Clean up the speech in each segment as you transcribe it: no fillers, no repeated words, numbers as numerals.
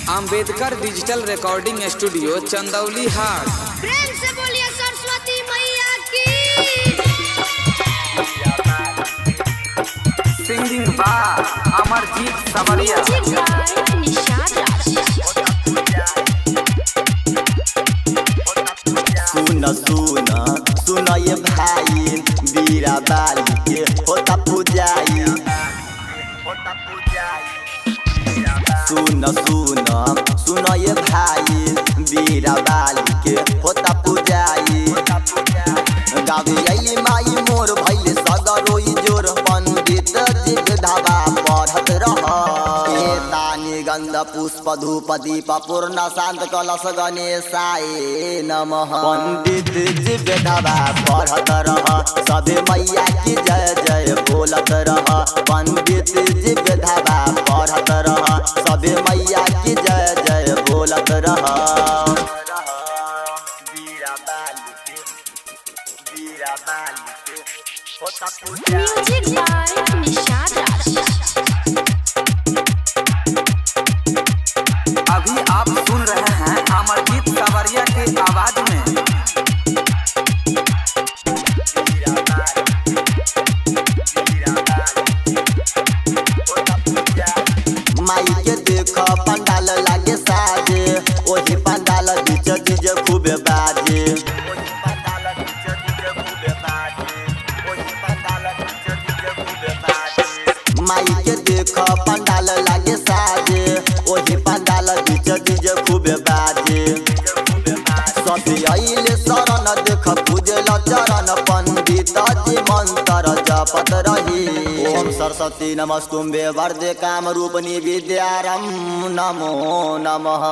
Ambedkar digital recording studio Chandauli हाट। प्रेम से बोलिए सरस्वती मैया की। सिंगिंग बाय अमरजीत सवरिया। सुन ये भाई बीरा बाली के होता पूजाई। सुन ये भाई बीरा बाली के होता पूजाई। गावी माई मोर भैले सगरोई जोर पंडित जी धावा पढ़त रह। गंध पुष्प धूप दीप पूर्ण शांत कलश गणेशाय नमः। पंडित जी धावा पढ़त रह सभे मैया की जय जय बोलत रह। पंडित जी धावा पढ़त रह सभे मैया की जय जय बोलत रह। म्यूजिक बाय निशाद राज। अभी आप सुन रहे हैं अमरजीत सवरिया के आवाज में। माई के देख पंडाल लागे साजे ओही पंडाल बीच डीजे खूबे बाजे। माई के देख पंडाल लागे साजे ओही पंडाल बीच डीजे खूबे बाजे। सभी आइले शरण देख पूजल चरण पंडित जी मंत्र जपत रही। ओम सरस्वती नमस्तुम्बे वरदे काम रूपिणी विद्यारम नमो नमः।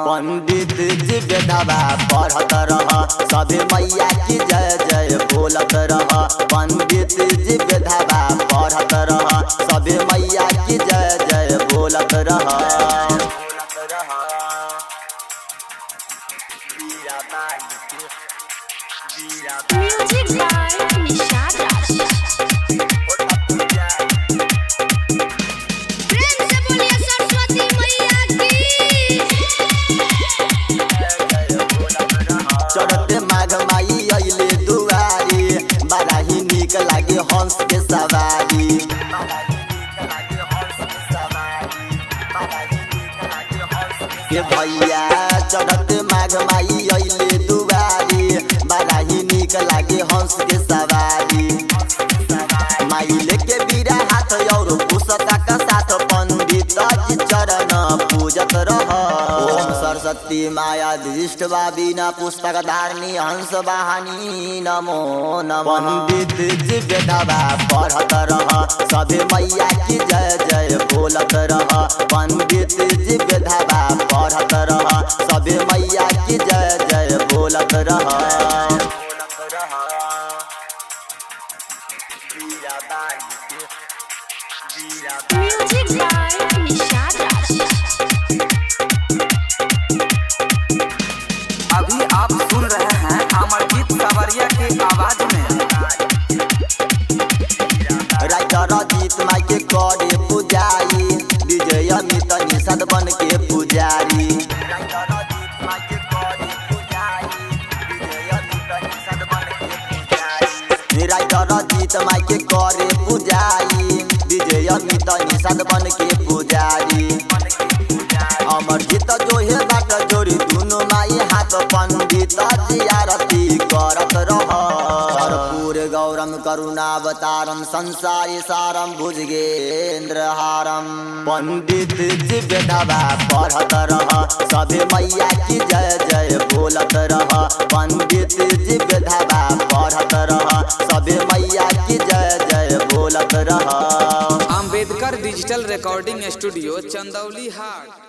पंडित जी धावा पढ़त रह सभे मैया की जय जय बोलत रह। पंडित जी धावा पढ़त रह सभे मैया की जय जय बोलत रह। म्यूजिक बाय निशाद राज। प्रेम से बोलिए सरस्वती मैया की। चढ़ते माघ माई अइले दुआरी बड़ा ही नीक लागे हंस के सवारी। ये भैया चढ़ते माघ माई अइले दुआरी बड़ा ही नीक लागे हंस के सवारी। माई लेके बीरा हाथ और पुस्तक का साथ पंडित जी चरण पूजत रह। ओम सरस्वती माया दृष्ट बीना पुस्तक धारणी हंस वाहनी नमो नमः। पंडित जी धावा पढ़त रह सभे मैया की जय जय बोलत रह। पंडित जी धावा पढ़त रह सभे मैया की जय जय बोलत रह। म्यूजिक बाय निशाद राज। अभी आप सुन रहे हैं अमरजीत सवरिया के आवाज में। राइटर जीत माई के करे पुजारी विजय अमित निषाद बन के पुजारी। राइटर जीत माई के करे पुजारी विजय अमित निषाद बन के पुजारी। अमरजीत जो है बाट जोड़ी दोनों माई हाथ पंडित जी आरती करत रह। कर्पूर गौरम करुणावतारम संसारी सारम भुजगेंद्र हारम। पंडित जी धावा पढ़त रह सभे मैया की जय जय बोलत रह। पंडित जी धावा पढ़त रह सभे मैया की जय जय बोलत रह। Ambedkar digital recording studio Chandauli हाट।